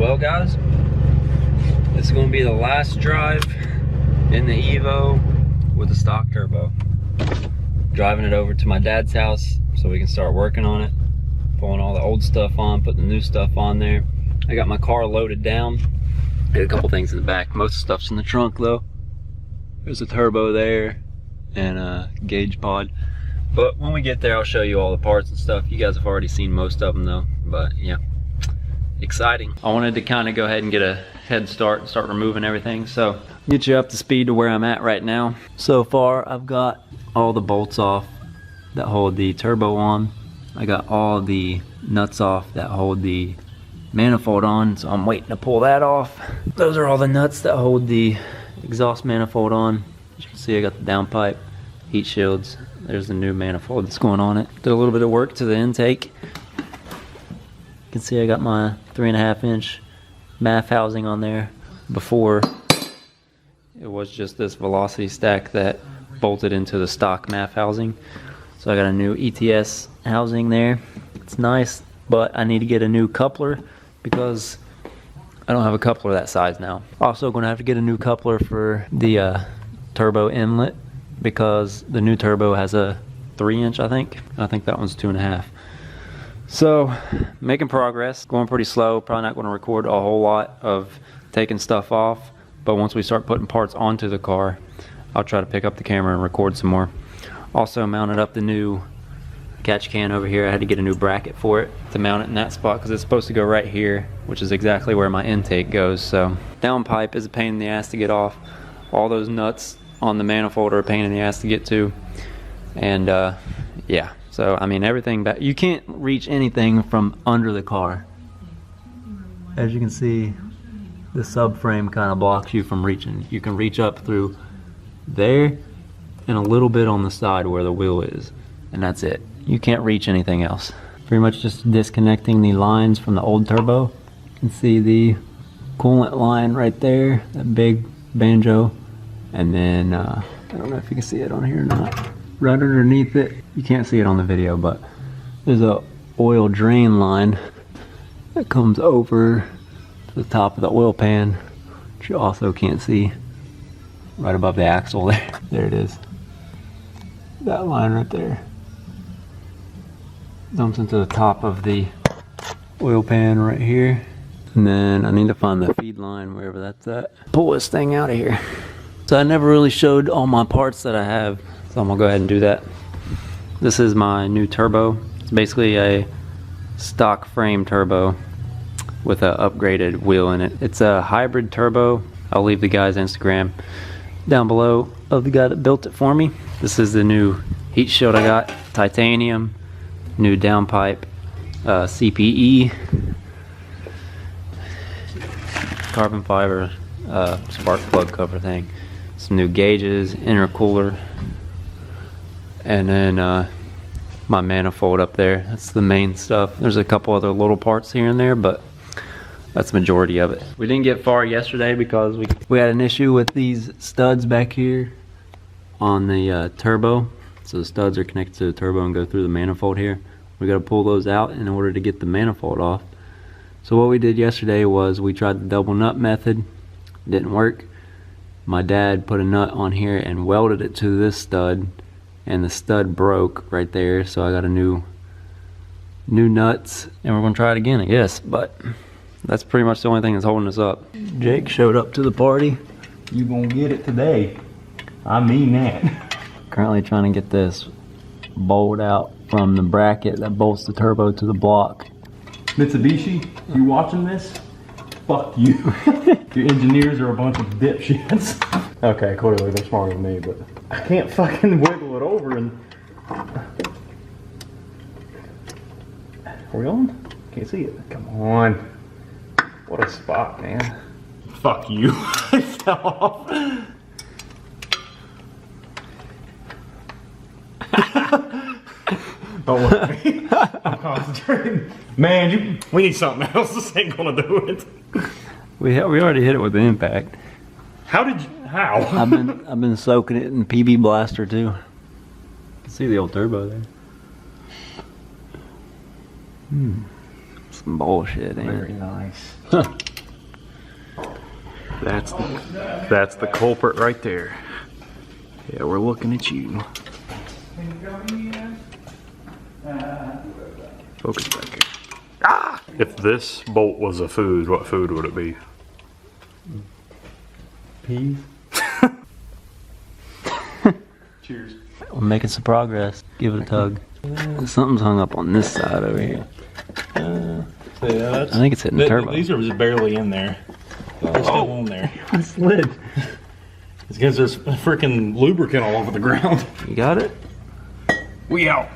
Well guys, this is going to be the last drive in the Evo with the stock turbo. Driving it over to my dad's house so we can start working on it. Pulling all the old stuff on, putting the new stuff on there. I got my car loaded down. Got a couple things in the back. Most of the stuff's in the trunk though. There's a turbo there and a gauge pod. But when we get there, I'll show you all the parts and stuff. You guys have already seen most of them though, but yeah, exciting. I wanted to kind of go ahead and get a head start and start removing everything. So get you up to speed to where I'm at right now. So far, I've got all the bolts off that hold the turbo on. I got all the nuts off that hold the manifold on, so I'm waiting to pull that off. Those are all the nuts that hold the exhaust manifold on. As you can see, I got the downpipe, heat shields. There's the new manifold that's going on it. Did a little bit of work to the intake. You can see I got my 3.5 inch MAF housing on there. Before, it was just this velocity stack that bolted into the stock MAF housing. So I got a new ETS housing there. It's nice, but I need to get a new coupler because I don't have a coupler that size now. Also gonna have to get a new coupler for the turbo inlet because the new turbo has a 3 inch, I think. I think that one's 2.5. So making progress, going pretty slow. Probably not gonna record a whole lot of taking stuff off, but once we start putting parts onto the car, I'll try to pick up the camera and record some more. Also mounted up the new catch can over here. I had to get a new bracket for it to mount it in that spot because it's supposed to go right here, which is exactly where my intake goes. So downpipe is a pain in the ass to get off. All those nuts on the manifold are a pain in the ass to get to. And yeah, so I mean everything back. You can't reach anything from under the car. As you can see, the subframe kind of blocks you from reaching. You can reach up through there and a little bit on the side where the wheel is, and that's it. You can't reach anything else. Pretty much just disconnecting the lines from the old turbo. You can see the coolant line right there, that big banjo, and then I don't know if you can see it on here or not. Right underneath it, you can't see it on the video, but there's a oil drain line that comes over to the top of the oil pan, which you also can't see. Right above the axle there. There it is. That line right there dumps into the top of the oil pan right here. And then I need to find the feed line wherever that's at. Pull this thing out of here. So I never really showed all my parts that I have, so I'm gonna go ahead and do that. This is my new turbo. It's basically a stock frame turbo with an upgraded wheel in it. It's a hybrid turbo. I'll leave the guy's Instagram down below of the guy that built it for me. This is the new heat shield I got, titanium, new downpipe, CPE, carbon fiber spark plug cover thing, some new gauges, intercooler, and then my manifold up there. That's the main stuff. There's a couple other little parts here and there, but that's the majority of it. We didn't get far yesterday because we had an issue with these studs back here on the turbo. So the studs are connected to the turbo and go through the manifold here. We gotta pull those out in order to get the manifold off. So what we did yesterday was we tried the double nut method. Didn't work. My dad put a nut on here and welded it to this stud, and the stud broke right there. So I got a new nuts, and we're gonna try it again, I guess. But that's pretty much the only thing that's holding us up. Jake showed up to the party. You gonna get it today. I mean that. Currently trying to get this bolt out from the bracket that bolts the turbo to the block. Mitsubishi, you watching this? Fuck you. Your engineers are a bunch of dipshits. Okay, clearly they're smarter than me, but I can't fucking wiggle it over and... Are we on? Can't see it. Come on. What a spot, man. Fuck you. I fell off. Don't look at me. I'm concentrating. Man, we need something else. This ain't gonna do it. We already hit it with the impact. How did you? How? I've been soaking it in PB Blaster too. You can see the old turbo there. Some bullshit, ain't it? Very nice. That's the culprit right there. Yeah, we're looking at you. Focus back here. Ah! If this bolt was a food, what food would it be? Peas. Cheers. We're making some progress. Give it a tug. Something's hung up on this side over here. Yeah, I think it's hitting the turbo. These are just barely in there. They're still on there. I slid. It's because there's freaking lubricant all over the ground. You got it? We out.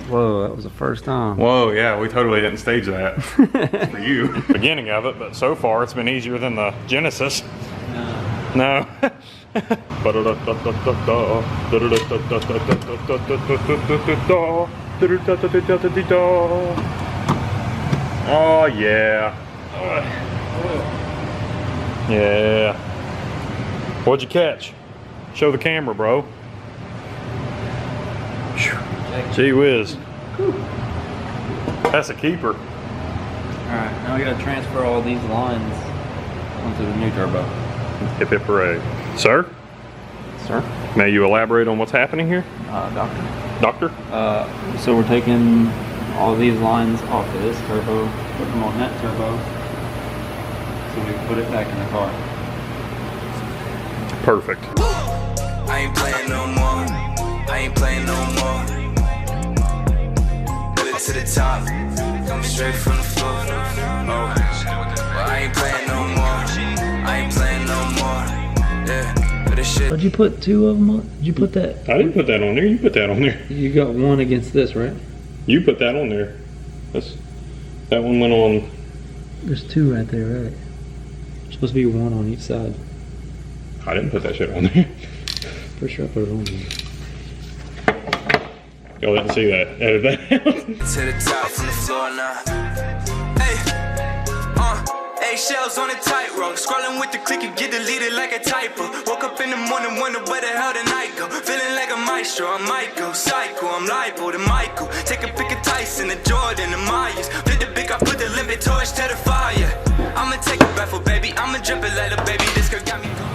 Whoa, that was the first time. Whoa, yeah, we totally didn't stage that for you. Beginning of it, but so far it's been easier than the Genesis. No. Oh yeah. Yeah. What'd you catch? Show the camera, bro. Gee whiz. That's a keeper. Alright, now we gotta transfer all these lines onto the new turbo. Hip hip hooray. Sir? Sir? May you elaborate on what's happening here? Doctor. Doctor? So we're taking all these lines off of this turbo, putting them on that turbo, so we can put it back in the car. Perfect. I ain't playing no more. I ain't playing no more. Put it to the top, coming straight from the floor. Oh, well, I ain't playing no more. I ain't playing no more. Yeah, but this shit. Did you put two of them on? Did you put that? I didn't put that on there. You put that on there. You got one against this, right? You put that on there. That one went on. There's two right there, right? There's supposed to be one on each side. I didn't put that shit on there. Pretty sure I put it on there. Y'all didn't see that. Edit that out. To the top from the floor now. Hey, eggshells on a tightrope. Scrolling with the click, you get deleted like a typo. Woke up in the morning, wonder where the hell the night go. Feeling like a maestro, I might go psycho. I'm liable to Michael. Take a pick of Tyson, a Jordan, the Myers. Flip the big, I put the limit torch to the fire. I'ma take a bathful, baby. I'ma drip it like a baby. This girl got me going.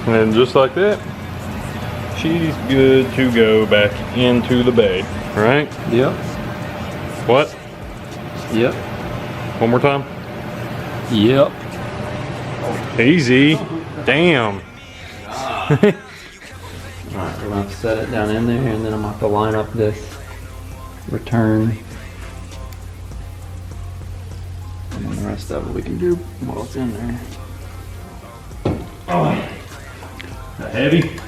And just like that, she's good to go back into the bay. Right? Yep. What? Yep. One more time? Yep. Easy. Damn. Alright, we're gonna set it down in there, and then I'm gonna have to line up this return. And then the rest of it we can do while it's in there. Oh. Heavy?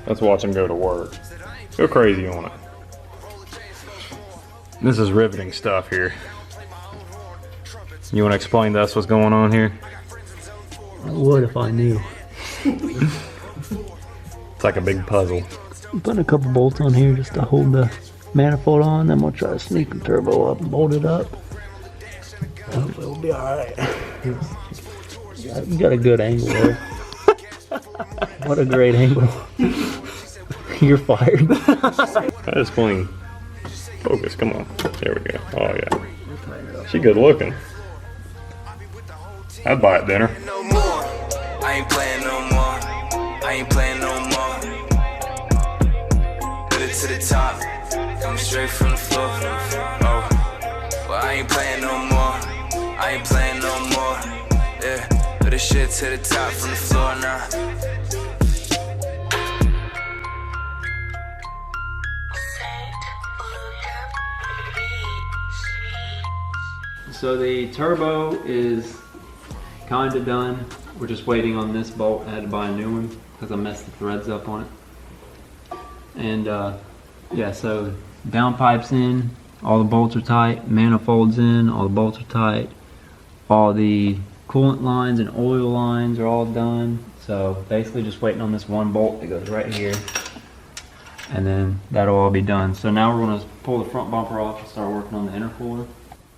Let's watch him go to work. Go crazy on it. This is riveting stuff here. You want to explain to us what's going on here? I would if I knew. It's like a big puzzle. I'm putting a couple bolts on here just to hold the manifold on, then we'll try to sneak the turbo up and bolt it up. Hopefully it'll be alright. You got a good angle there. What a great angle. You're fired. That is clean. Focus, come on. There we go. Oh yeah. She good looking. I'd buy it dinner. No more. I ain't playing no more. I ain't playing no more. Put it to the top, coming straight from the floor. Oh, well, I ain't playing no more. I ain't playing no more. Yeah, put this shit to the top from the floor now. So the turbo is kind of done. We're just waiting on this bolt. I had to buy a new one because I messed the threads up on it. And yeah, so downpipe's in, all the bolts are tight, manifold's in, all the bolts are tight, all the coolant lines and oil lines are all done. So basically just waiting on this one bolt that goes right here, and then that'll all be done. So now we're gonna pull the front bumper off and start working on the intercooler.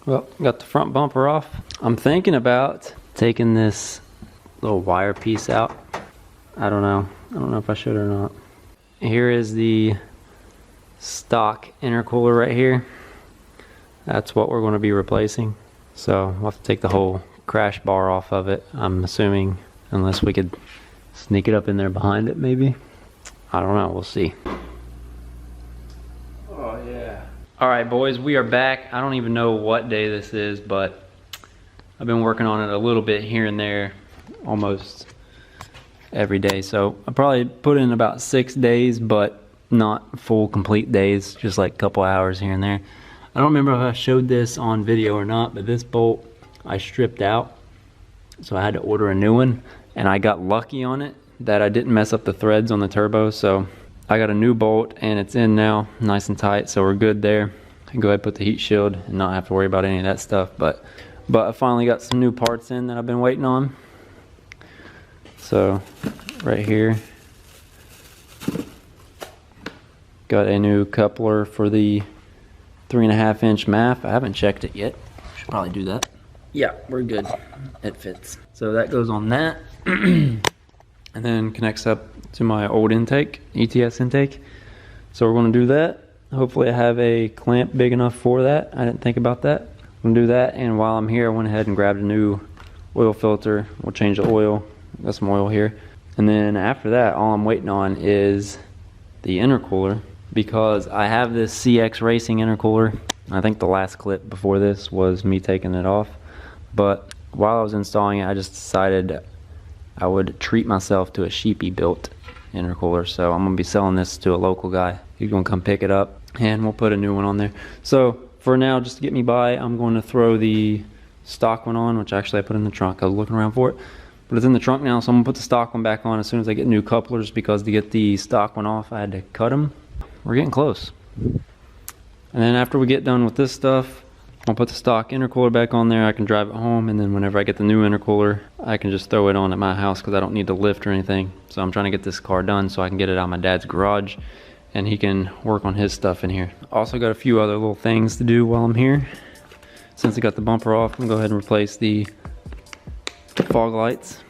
Well, got the front bumper off. I'm thinking about taking this little wire piece out. I don't know if I should or not. Here is the stock intercooler right here. That's what we're going to be replacing. So we'll have to take the whole crash bar off of it, I'm assuming, unless we could sneak it up in there behind it maybe. I don't know, we'll see. Oh yeah. Alright boys, we are back. I don't even know what day this is, but I've been working on it a little bit here and there almost every day. So I probably put in about 6 days, but not full complete days, just like a couple hours here and there. I don't remember if I showed this on video or not, but this bolt I stripped out, so I had to order a new one, and I got lucky on it that I didn't mess up the threads on the turbo. So I got a new bolt and it's in now, nice and tight, so we're good there. I can go ahead and put the heat shield and not have to worry about any of that stuff. But I finally got some new parts in that I've been waiting on. So right here, got a new coupler for the 3.5 inch MAF. I haven't checked it yet. Should probably do that. Yeah, we're good. It fits. So that goes on that. And then connects up to my old intake, ETS intake. So we're going to do that. Hopefully I have a clamp big enough for that. I didn't think about that. I'm going to do that, and while I'm here I went ahead and grabbed a new oil filter. We'll change the oil. Got some oil here. And then after that, all I'm waiting on is the intercooler, because I have this CX Racing intercooler. I think the last clip before this was me taking it off. But while I was installing it, I just decided I would treat myself to a Sheepy built intercooler. So I'm going to be selling this to a local guy. He's going to come pick it up and we'll put a new one on there. So for now, just to get me by, I'm going to throw the stock one on, which actually I put in the trunk. I was looking around for it, but it's in the trunk now. So I'm going to put the stock one back on as soon as I get new couplers, because to get the stock one off, I had to cut them. We're getting close. And then after we get done with this stuff, I'll put the stock intercooler back on there. I can drive it home, and then whenever I get the new intercooler, I can just throw it on at my house because I don't need to lift or anything. So I'm trying to get this car done so I can get it out of my dad's garage and he can work on his stuff in here. Also got a few other little things to do while I'm here. Since I got the bumper off, I'm gonna go ahead and replace the fog lights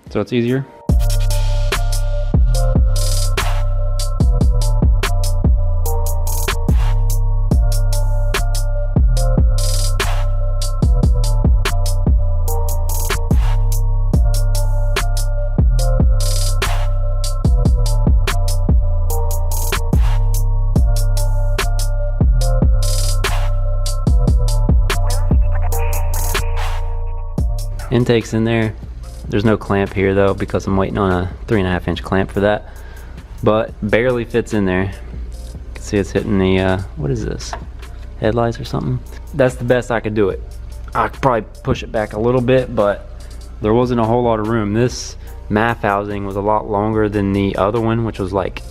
so it's easier. Intake's in there. There's no clamp here though, because I'm waiting on a 3.5 inch clamp for that, but barely fits in there. You can see it's hitting the what is this, headlights or something. That's the best I could do it. I could probably push it back a little bit, but there wasn't a whole lot of room. This MAF housing was a lot longer than the other one, which was like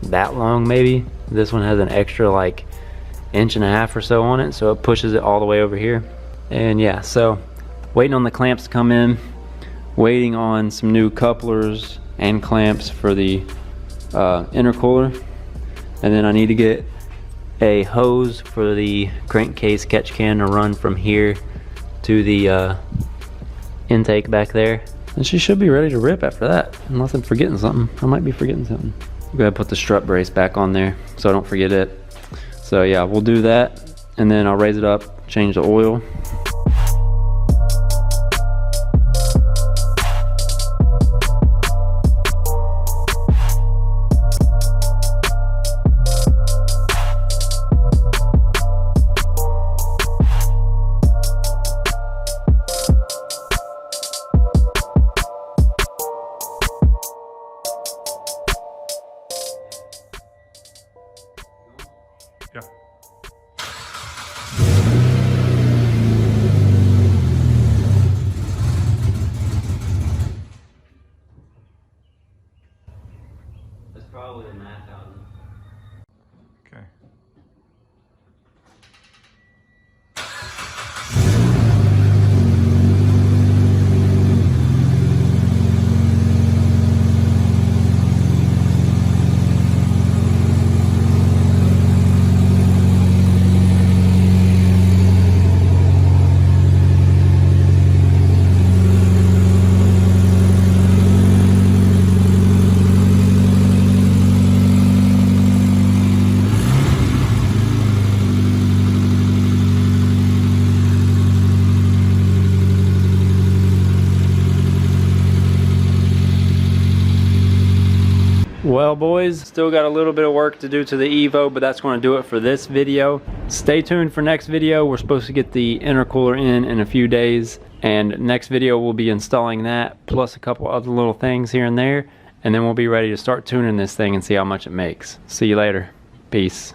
that long maybe. This one has an extra like 1.5 inches or so on it, so it pushes it all the way over here. And yeah, so waiting on the clamps to come in, waiting on some new couplers and clamps for the intercooler, and then I need to get a hose for the crankcase catch can to run from here to the intake back there, and she should be ready to rip after that, unless I'm forgetting something. I might be forgetting something. I'm gonna put the strut brace back on there so I don't forget it. So yeah, we'll do that, and then I'll raise it up, change the oil. Well boys, still got a little bit of work to do to the Evo, but that's going to do it for this video. Stay tuned for next video. We're supposed to get the intercooler in a few days, and next video we'll be installing that plus a couple other little things here and there, and then we'll be ready to start tuning this thing and see how much it makes. See you later. Peace.